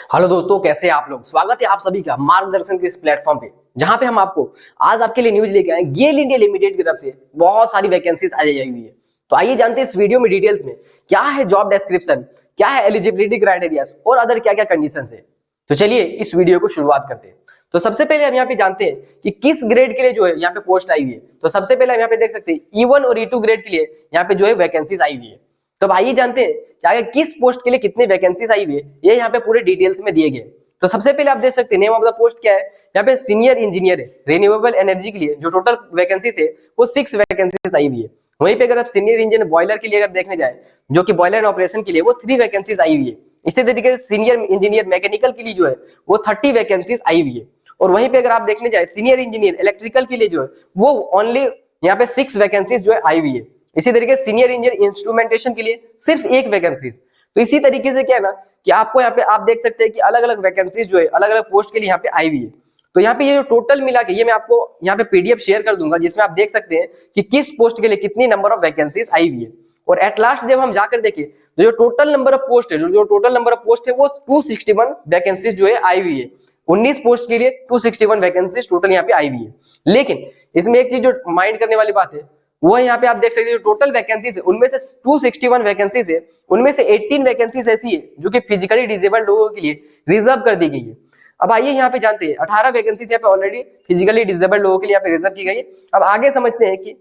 Hello दोस्तों, कैसे हैं आप लोग। स्वागत है आप सभी का मार्गदर्शन के इस प्लेटफॉर्म पे, जहां पे हम आपको आज आपके लिए न्यूज लेके आए गेल इंडिया लिमिटेड की तरफ से बहुत सारी वैकेंसीज आई हुई है। तो आइए जानते हैं इस वीडियो में डिटेल्स में क्या है जॉब डिस्क्रिप्शन, क्या है एलिजिबिलिटी क्राइटेरिया और अदर क्या क्या कंडीशन है। तो चलिए इस वीडियो को शुरुआत करते हैं। तो सबसे पहले हम यहाँ पे जानते हैं कि किस ग्रेड के लिए जो है यहाँ पे पोस्ट आई हुई है। तो सबसे पहले हम यहाँ पे देख सकते हैं E1 और E2 ग्रेड के लिए यहाँ पे जो है वैकेंसीज आई हुई है। तो अब आइए जानते हैं कि आगे किस पोस्ट के लिए कितनी वैकेंसीज आई हुई है, ये यहाँ पे पूरे डिटेल्स में दिए गए। तो सबसे पहले आप देख सकते हैं नेम ऑफ द पोस्ट क्या है, यहाँ पे सीनियर इंजीनियर है रिन्यूएबल एनर्जी के लिए। जो टोटल वैकेंसीज है वो 6 वैकेंसीज आई हुई है। वहीं पे अगर आप सीनियर इंजीनियर बॉयलर के लिए अगर देखने जाए, जो कि बॉयलर ऑपरेशन के लिए, वो 3 वैकेंसीज आई हुई है। इसी तरीके से सीनियर इंजीनियर मैकेनिकल के लिए जो है वो 30 वैकेंसीज आई हुई है। और वहीं पे अगर आप देखने जाए सीनियर इंजीनियर इलेक्ट्रिकल के लिए जो है वो ओनली यहाँ पे 6 वैकेंसीज जो है आई हुई है। इसी तरीके से सीनियर इंजीनियर इंस्ट्रूमेंटेशन के लिए सिर्फ 1 वैकेंसी। तो इसी तरीके से क्या है ना कि आपको यहाँ पे आप देख सकते हैं कि अलग अलग वैकेंसीज जो है अलग अलग पोस्ट के लिए यहाँ पे आई हुई है। तो यहाँ पे ये जो टोटल मिला के ये मैं आपको यहाँ पे पीडीएफ शेयर कर दूंगा, जिसमें आप देख सकते हैं कि किस पोस्ट के लिए कितनी नंबर ऑफ वैकेंसीज आई हुई है। और एट लास्ट जब हम जाकर देखें तो जो टोटल नंबर ऑफ पोस्ट है, जो टोटल नंबर ऑफ पोस्ट है वो 261 वैकेंसीज जो है आई हुई है। 19 पोस्ट के लिए 261 वैकेंसीज टोटल यहाँ पे आई हुई है। लेकिन इसमें एक चीज जो माइंड करने वाली बात है वो यहाँ पे आप देख सकते हैं जो टोटल वैकेंसीज है उनमें से 261 वैकेंसीज है, उनमें से 18 वैकेंसीज ऐसी है जो कि फिजिकली डिसेबल्ड लोगों के लिए रिजर्व कर दी गई है। अब आइए यहाँ पे जानते हैं 18 वैकेंसीज यहाँ पे ऑलरेडी फिजिकली डिसेबल्ड लोगों के लिए यहाँ पे रिजर्व की गई है। अब आगे समझते हैं कि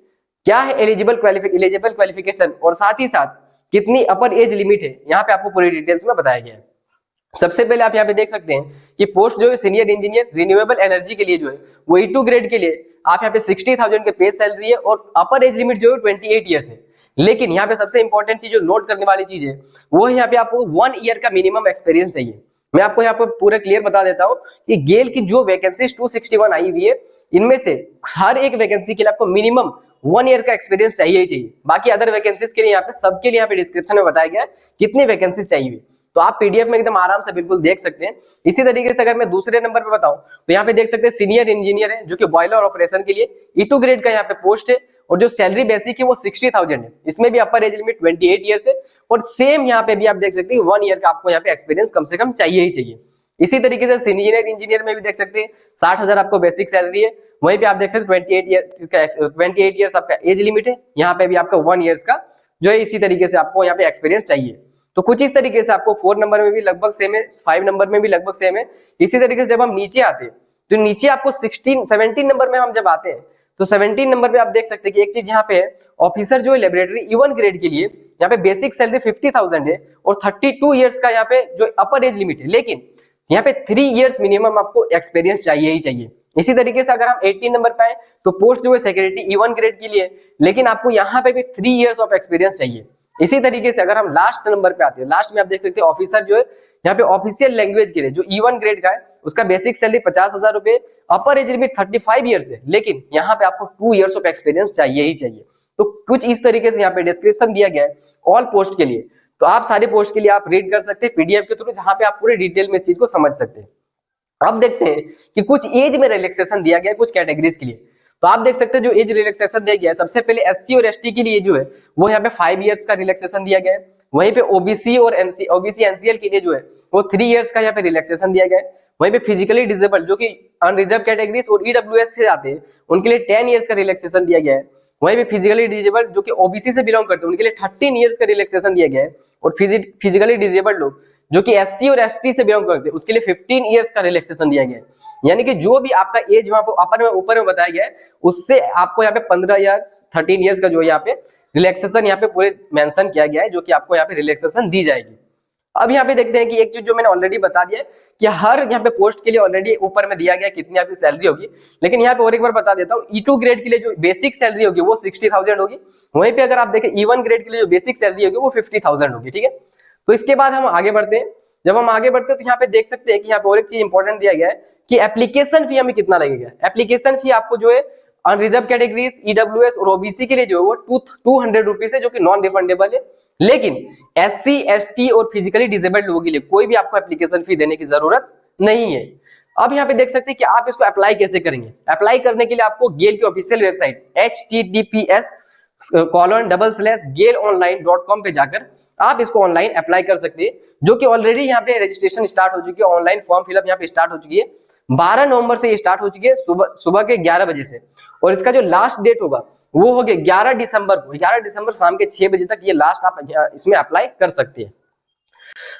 क्या है एलिजिबल क्वालिफिकेशन और साथ ही साथ कितनी अपर एज लिमिट है, यहाँ पे आपको पूरी डिटेल्स में बताया गया है। सबसे पहले आप यहाँ पे देख सकते हैं कि पोस्ट जो है सीनियर इंजीनियर रिन्यूएबल एनर्जी के लिए जो है वो E2 ग्रेड के लिए आप यहाँ पे 60,000 के पे सैलरी है और अपर एज लिमिट जो है 28 ईयर्स है। लेकिन यहाँ पे सबसे इंपॉर्टेंट चीज जो नोट करने वाली चीज है वो है यहाँ पे आपको 1 ईयर का मिनिमम एक्सपीरियंस चाहिए। मैं आपको यहाँ पे पूरा क्लियर बता देता हूँ कि गेल की जो वैकेंसी 261 आई हुई है इनमें से हर एक वैकेंसी के लिए आपको मिनिमम 1 ईयर का एक्सपीरियंस चाहिए ही चाहिए। बाकी अदर वैकेंसीज के लिए यहाँ पे सबके लिए यहाँ पे डिस्क्रिप्शन में बताया गया है कितनी वैकेंसीज चाहिए। तो आप पीडीएफ में एकदम आराम से बिल्कुल देख सकते हैं। इसी तरीके से अगर मैं दूसरे नंबर पे बताऊं तो यहाँ पे देख सकते हैं सीनियर इंजीनियर है जो कि बॉयलर ऑपरेशन के लिए E2 ग्रेड का यहाँ पे पोस्ट है और जो सैलरी बेसिक है वो 60,000 है। इसमें भी अपर एज लिमिट 28 ईयर्स है और सेम यहाँ पे भी आप देख सकते हैं 1 ईयर का आपको यहाँ पे एक्सपीरियंस कम से कम चाहिए ही चाहिए। इसी तरीके से सीनियर इंजीनियर में भी देख सकते हैं 60,000 आपको बेसिक सैलरी है। वहीं पे आप देख सकते हैं 28 ईयर्स आपका एज लिमिट है। यहाँ पे भी आपका 1 ईयर्स का जो है इसी तरीके से आपको यहाँ पे एक्सपीरियंस चाहिए। तो कुछ इस तरीके से आपको 4 नंबर में भी लगभग सेम है, 5 नंबर में भी लगभग सेम है। इसी तरीके से जब हम नीचे आते हैं तो नीचे आपको 17 नंबर में हम जब आते हैं तो 17 नंबर पे आप देख सकते हैं कि एक चीज यहाँ पे है, ऑफिसर जो है लेबोरेटरी E1 ग्रेड के लिए यहाँ पे बेसिक सैलरी 50,000 है और 32 ईयर्स का यहाँ पे जो अपर एज लिमिट है। लेकिन यहाँ पे 3 ईयर्स मिनिमम आपको एक्सपीरियंस चाहिए ही चाहिए। इसी तरीके से अगर हम 18 नंबर पे आए तो पोस्ट जो है सेक्रेटरी E1 ग्रेड के लिए, लेकिन आपको यहाँ पे भी 3 ईयर्स ऑफ एक्सपीरियंस चाहिए। इसी तरीके से अगर हम लास्ट नंबर पे आते हैं, लास्ट में आप देख सकते हैं ऑफिसर जो है यहाँ पे ऑफिशियल लैंग्वेज के लिए जो E1 ग्रेड का है उसका बेसिक सैलरी 50,000 रुपए, अपर एज लिमिट 35 ईयर्स है। लेकिन यहाँ पे आपको 2 ईयर्स ऑफ एक्सपीरियंस चाहिए ही चाहिए। तो कुछ इस तरीके से यहाँ पे डिस्क्रिप्शन दिया गया है ऑल पोस्ट के लिए। तो आप सारे पोस्ट के लिए आप रीड कर सकते हैं पीडीएफ के थ्रू, जहां पे आप पूरे डिटेल में इस चीज को समझ सकते हैं। अब देखते हैं कि कुछ एज में रिलैक्सेशन दिया गया है कुछ कैटेगरीज के लिए। तो आप देख सकते हैं जो एज रिलैक्सेशन दिया गया है, सबसे पहले एससी और एसटी के लिए जो है वो यहाँ पे 5 ईयर्स का रिलैक्सेशन दिया गया है। वहीं पे ओबीसी और ओबीसी एनसीएल के लिए जो है वो 3 ईयर्स का यहाँ पे रिलैक्सेशन दिया गया है। वहीं पे फिजिकली डिसेबल्ड जो कि अनरिजर्व कैटेगरीज और ईडब्ल्यूएस से आते हैं उनके लिए 10 ईयर्स का रिलैक्सेशन दिया गया है। वहीं पे फिजिकली डिसेबल्ड जो कि ओबीसी से बिलोंग करते हैं उनके लिए 13 ईयर्स का रिलैक्सेशन दिया गया है। और फिजिकली डिसेबल्ड लोग जो कि एससी और एसटी से बिलोंग करते हैं उसके लिए 15 ईयर्स का रिलैक्सेशन दिया गया है। यानी कि जो भी आपका एज वहां पर ऊपर में बताया गया है उससे आपको यहाँ पे 15 ईयर्स 13 ईयर्स का जो है यहाँ पे रिलैक्सेशन यहाँ पे पूरे मेंशन किया गया है, जो कि आपको यहाँ पे रिलैक्सेशन दी जाएगी। अब यहाँ पे देखते हैं कि एक चीज जो मैंने ऑलरेडी बता दिया है कि हर यहाँ पे पोस्ट के लिए ऑलरेडी ऊपर में दिया गया कितनी आपकी सैलरी होगी। लेकिन यहाँ पे और एक बार बता देता हूँ E2 ग्रेड के लिए जो बेसिक सैलरी होगी वो 60,000 होगी। वहीं पे अगर आप देखें E1 ग्रेड के लिए जो बेसिक सैलरी होगी वो 50,000 होगी। ठीक है, तो इसके बाद हम आगे बढ़ते हैं। जब हम आगे बढ़ते हैं तो यहाँ पे देख सकते हैं कि यहाँ पे और एक चीज इंपॉर्टेंट दिया गया है कि एप्लीकेशन फी हमें कितना लगेगा। एप्लीकेशन फी आपको जो है अनरिजर्व कैटेगरीज ईडब्ल्यूएस और ओबीसी के लिए जो है वो 200 रुपीज है, जो कि नॉन रिफंडेबल है। लेकिन एससी एसटी और फिजिकली डिसेबल्ड लोगों के लिए कोई भी आपको एप्लीकेशन फी देने की जरूरत नहीं है। अब यहाँ पे देख सकते हैं कि आप इसको अप्लाई कैसे करेंगे। अप्लाई करने के लिए आपको गेल की ऑफिशियल वेबसाइट https GALE-online.com पे जाकर आप इसको ऑनलाइन अप्लाई कर सकते हैं, जो कि ऑलरेडी यहाँ पे रजिस्ट्रेशन स्टार्ट हो चुकी है, ऑनलाइन फॉर्म फिलअप यहाँ पे स्टार्ट हो चुकी है। 12 नवंबर से ये स्टार्ट हो चुकी है सुबह के 11 बजे से, और इसका जो लास्ट डेट होगा वो हो गया 11 दिसंबर को। 11 दिसंबर शाम के 6 बजे तक ये लास्ट आप इसमें अप्लाई कर सकते हैं।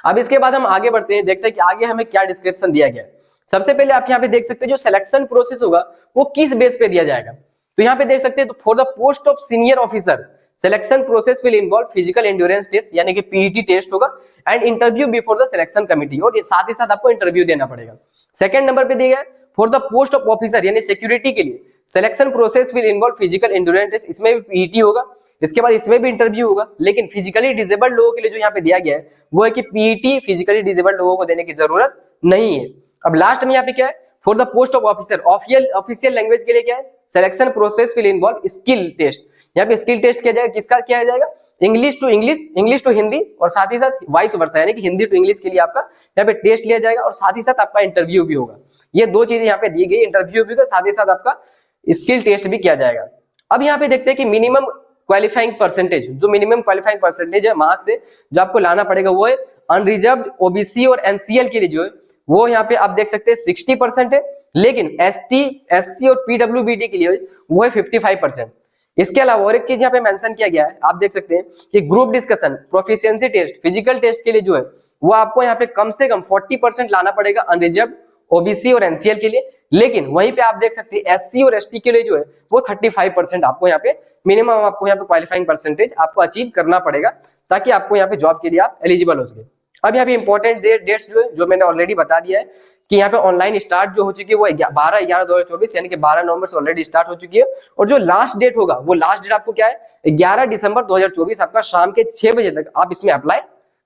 अब इसके बाद हम आगे बढ़ते हैं, देखते हैं कि आगे हमें क्या डिस्क्रिप्शन दिया गया है। सबसे पहले आप यहाँ पे देख सकते हैं जो सिलेक्शन प्रोसेस होगा वो किस बेस पे दिया जाएगा। तो यहाँ पे देख सकते हैं, तो for the post of senior officer selection process will involve physical endurance test यानी कि पीईटी टेस्ट होगा and interview before the selection committee, और साथ ही साथ आपको इंटरव्यू देना पड़ेगा। सेकंड नंबर पे दिया गया for the post of officer यानी सिक्योरिटी के लिए selection process will involve physical endurance test, इसमें भी पीईटी होगा, इसके बाद इसमें भी इंटरव्यू होगा। लेकिन फिजिकली डिसेबल्ड लोगों के लिए जो यहाँ पे दिया गया है वो है कि पीईटी फिजिकली डिसेबल्ड लोगों को देने की जरूरत नहीं है। अब लास्ट में यहाँ पे क्या है, for the post of officer official language के लिए क्या है, selection process will involve skill test. यहाँ पे स्किल टेस्ट किया जाएगा, किसका किया जाएगा, English to English, English to Hindi, और साथ ही साथ वाइस वर्सा यानी कि हिंदी टू इंग्लिश के लिए आपका यहाँ पे टेस्ट लिया जाएगा, और साथ ही साथ आपका इंटरव्यू भी होगा। ये दो चीजें यहाँ पे दी गई, इंटरव्यू भी होगा, साथ ही साथ आपका स्किल टेस्ट भी किया जाएगा। अब यहाँ पे देखते हैं कि मिनिमम क्वालिफाइंग परसेंटेज, जो मिनिमम क्वालिफाइंग परसेंटेज है मार्क्स से जो आपको लाना पड़ेगा वो है अनरिजर्व्ड, ओबीसी और एनसीएल के लिए जो है वो यहाँ पे आप देख सकते हैं 60% है, लेकिन एसटी, एससी और पीडब्ल्यूबीडी के लिए वो है 55%। इसके अलावा और एक चीज यहाँ पे मेंशन किया गया है, आप देख सकते हैं कि group discussion, proficiency test, physical test के लिए जो है वो आपको यहाँ पे कम से कम 40% लाना पड़ेगा अनरिजर्व्ड, ओबीसी और एनसीएल के लिए। लेकिन वहीं पे आप देख सकते हैं एससी और एसटी के लिए जो है वो 35% आपको यहाँ पे मिनिमम आपको यहाँ पे क्वालिफाइंग परसेंटेज आपको अचीव करना पड़ेगा, ताकि आपको यहाँ पे जॉब के लिए आप एलिजिबल हो सके। अब यहाँ पे इंपॉर्टेंट डेट्स जो है जो मैंने ऑलरेडी बता दिया है कि यहाँ पे ऑनलाइन स्टार्ट जो हो चुकी है वो 12/11/2024 यानी कि 12 नवंबर से ऑलरेडी स्टार्ट हो चुकी है, और जो लास्ट डेट होगा वो लास्ट डेट आपको क्या है 11 दिसंबर 2024 आपका शाम के 6 बजे तक आप इसमें अप्लाई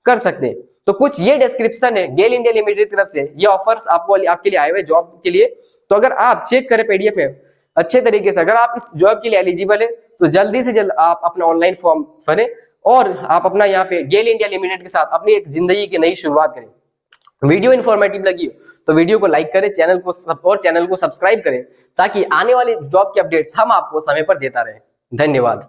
कर सकते हैं। तो कुछ ये डिस्क्रिप्शन है गेल इंडिया लिमिटेड की तरफ से, ये ऑफर्स आपको आपके लिए आए हुए जॉब के लिए। तो अगर आप चेक करें पीडीएफ में अच्छे तरीके से, अगर आप इस जॉब के लिए एलिजिबल है तो जल्दी से जल्द आप अपना ऑनलाइन फॉर्म भरें और आप अपना यहाँ पे गेल इंडिया लिमिटेड के साथ अपनी एक जिंदगी की नई शुरुआत करें। वीडियो इन्फॉर्मेटिव लगी हो तो वीडियो को लाइक करें, चैनल को सब्सक्राइब करें, ताकि आने वाली जॉब के अपडेट्स हम आपको समय पर देता रहे। धन्यवाद।